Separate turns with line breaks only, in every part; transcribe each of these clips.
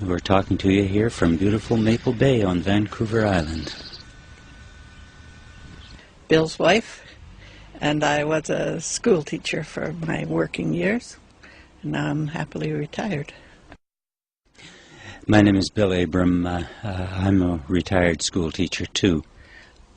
We're talking to you here from beautiful Maple Bay on Vancouver Island.
Bill's wife, and I was a school teacher for my working years, and now I'm happily retired.
My name is Bill Abram. I'm a retired school teacher too.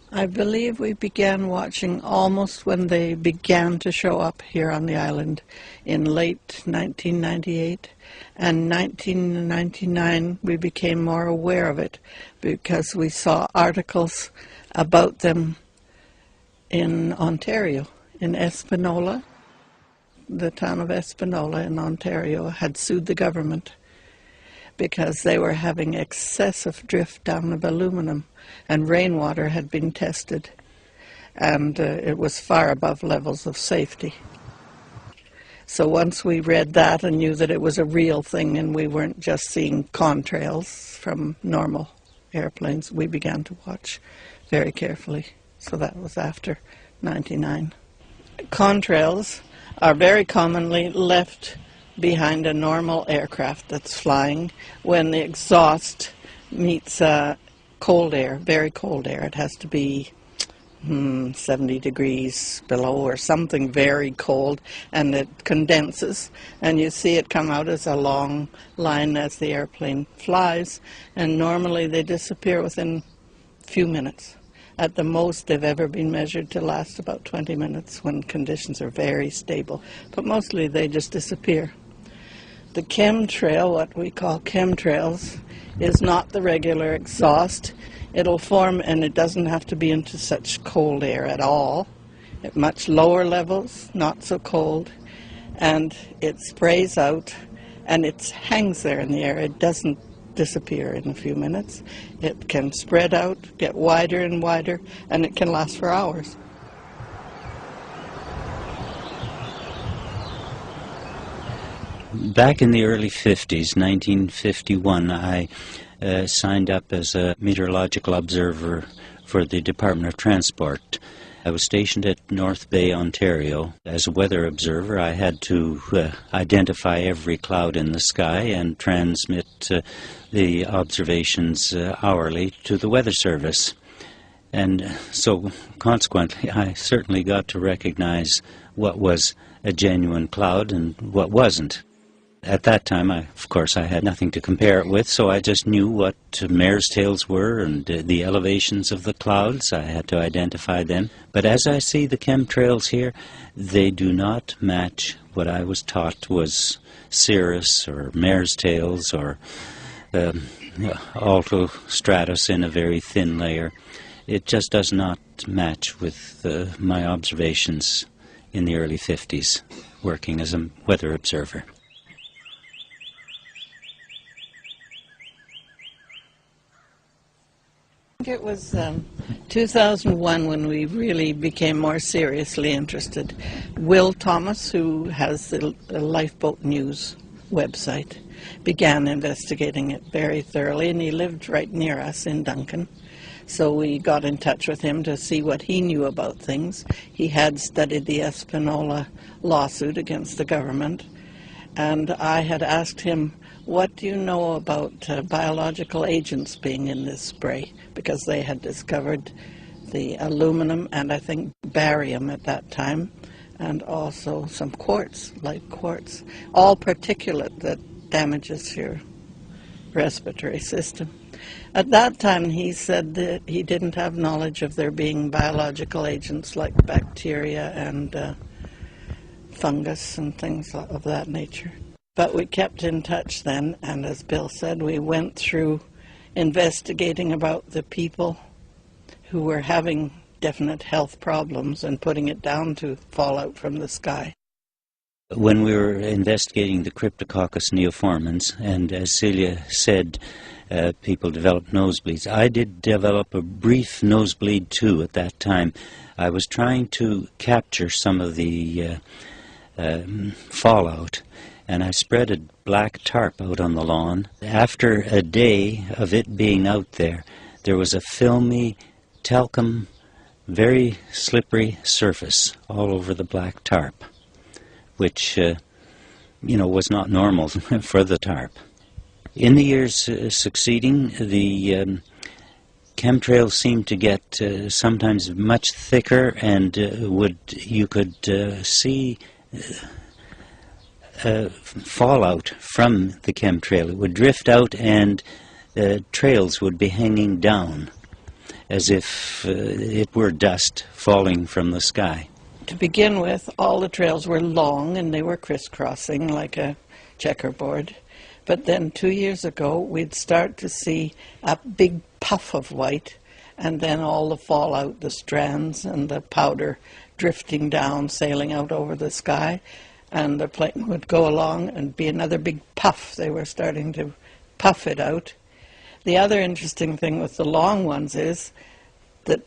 I believe we began watching almost when they began to show up here on the island in late 1998, and 1999 we became more aware of it because we saw articles about them in Ontario, in Espanola. The town of Espanola in Ontario had sued the government because they were having excessive drift down of aluminum, and rainwater had been tested, and it was far above levels of safety. So once we read that and knew that it was a real thing and we weren't just seeing contrails from normal airplanes, we began to watch very carefully. So that was after 99. Contrails are very commonly left behind a normal aircraft that's flying when the exhaust meets cold air, very cold air. It has to be 70 degrees below or something very cold, and it condenses, and you see it come out as a long line as the airplane flies, and normally they disappear within a few minutes. At the most, they've ever been measured to last about 20 minutes when conditions are very stable, but mostly they just disappear. The chemtrail, what we call chemtrails, is not the regular exhaust. It'll form, and it doesn't have to be into such cold air at all. At much lower levels, not so cold, and it sprays out, and it hangs there in the air. It doesn't disappear in a few minutes. It can spread out, get wider and wider, and it can last for hours.
Back in the early 50s, 1951, I signed up as a meteorological observer for the Department of Transport. I was stationed at North Bay, Ontario. As a weather observer, I had to identify every cloud in the sky and transmit the observations hourly to the Weather Service. And so, consequently, I certainly got to recognize what was a genuine cloud and what wasn't. At that time, of course, I had nothing to compare it with, so I just knew what mare's tails were and the elevations of the clouds. I had to identify them. But as I see the chemtrails here, they do not match what I was taught was cirrus or mare's tails or altostratus in a very thin layer. It just does not match with my observations in the early 50s, working as a weather observer.
It was 2001 when we really became more seriously interested. Will Thomas, who has the Lifeboat News website, began investigating it very thoroughly, and he lived right near us in Duncan. So we got in touch with him to see what he knew about things. He had studied the Espanola lawsuit against the government, and I had asked him, what do you know about biological agents being in this spray? Because they had discovered the aluminum and I think barium at that time, and also some quartz, like quartz, all particulate that damages your respiratory system. At that time he said that he didn't have knowledge of there being biological agents like bacteria and fungus and things of that nature. But we kept in touch then, and as Bill said, we went through investigating about the people who were having definite health problems and putting it down to fallout from the sky.
When we were investigating the Cryptococcus neoformans, and as Celia said, people develop nosebleeds. I did develop a brief nosebleed too at that time. I was trying to capture some of the fallout, and I spread a black tarp out on the lawn. After a day of it being out there, there was a filmy, talcum, very slippery surface all over the black tarp, which, was not normal for the tarp. In the years succeeding, the chemtrails seemed to get sometimes much thicker, and you could see fallout from the chemtrail. It would drift out, and trails would be hanging down as if it were dust falling from the sky.
To begin with, all the trails were long and they were crisscrossing like a checkerboard. But then 2 years ago, we'd start to see a big puff of white, and then all the fallout, the strands and the powder drifting down, sailing out over the sky, and the plane would go along and be another big puff. They were starting to puff it out. The other interesting thing with the long ones is that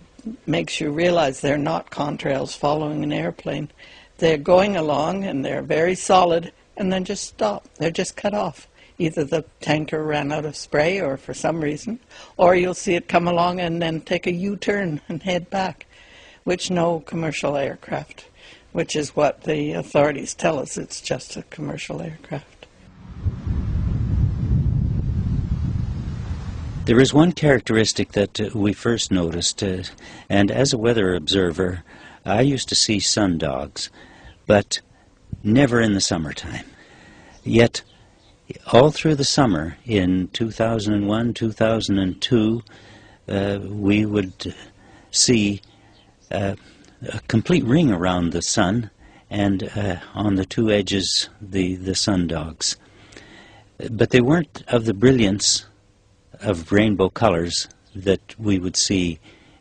makes you realize they're not contrails following an airplane. They're going along and they're very solid and then just stop. They're just cut off. Either the tanker ran out of spray or for some reason, or you'll see it come along and then take a U-turn and head back, which no commercial aircraft, which is what the authorities tell us, it's just a commercial aircraft.
There is one characteristic that we first noticed, and as a weather observer, I used to see sundogs, but never in the summertime. Yet, all through the summer, in 2001, 2002, we would see a complete ring around the sun, and on the two edges, the sundogs. But they weren't of the brilliance of rainbow colors that we would see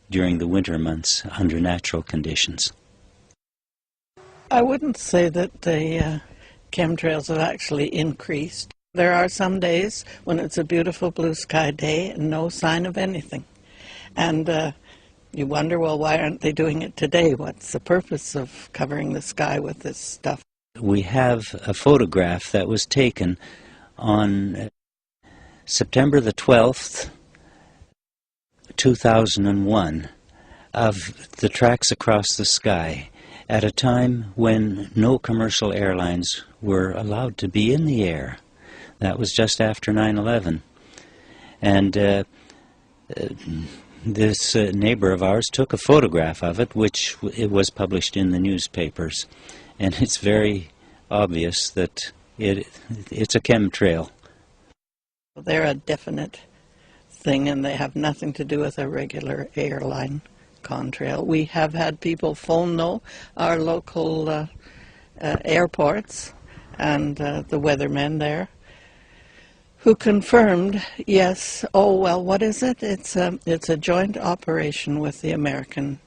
during the winter months under natural conditions.
I wouldn't say that the chemtrails have actually increased. There are some days when it's a beautiful blue sky day and no sign of anything. And you wonder, well, why aren't they doing it today? What's the purpose of covering the sky with this stuff?
We have a photograph that was taken on September the 12th, 2001, of the tracks across the sky at a time when no commercial airlines were allowed to be in the air. That was just after 9/11. And this neighbor of ours took a photograph of it, which it was published in the newspapers. And it's very obvious that it's a chemtrail.
They're a definite thing, and they have nothing to do with a regular airline contrail. We have had people phone, though, our local airports and the weathermen there, who confirmed, yes, oh, well, what is it? It's a joint operation with the American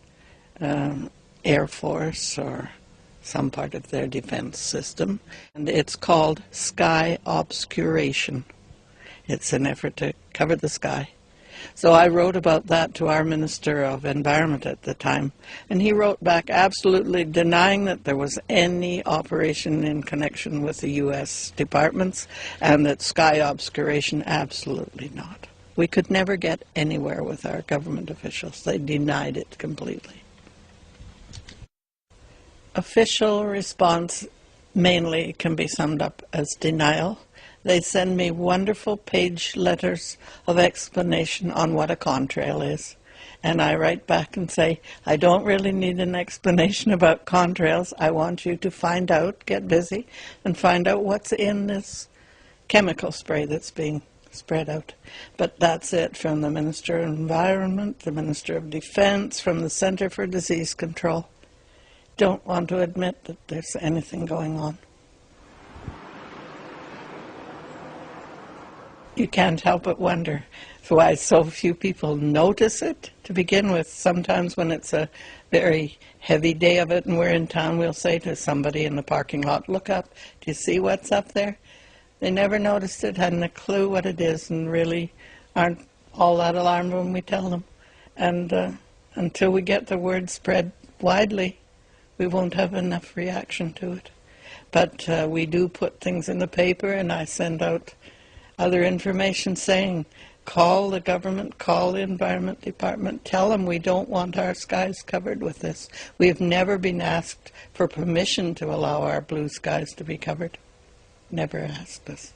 Air Force or some part of their defense system, and it's called sky obscuration. It's an effort to cover the sky. So I wrote about that to our Minister of Environment at the time, and he wrote back absolutely denying that there was any operation in connection with the U.S. departments, and that sky obscuration, absolutely not. We could never get anywhere with our government officials. They denied it completely. Official response mainly can be summed up as denial. They send me wonderful page letters of explanation on what a contrail is. And I write back and say, I don't really need an explanation about contrails. I want you to find out, get busy, and find out what's in this chemical spray that's being spread out. But that's it from the Minister of Environment, the Minister of Defense, from the Center for Disease Control. Don't want to admit that there's anything going on. You can't help but wonder why so few people notice it to begin with. Sometimes when it's a very heavy day of it and we're in town, we'll say to somebody in the parking lot, look up, do you see what's up there? They never noticed it, hadn't a clue what it is, and really aren't all that alarmed when we tell them. And until we get the word spread widely, we won't have enough reaction to it. But we do put things in the paper, and I send out other information saying, call the government, call the Environment Department, tell them we don't want our skies covered with this. We have never been asked for permission to allow our blue skies to be covered. Never asked us.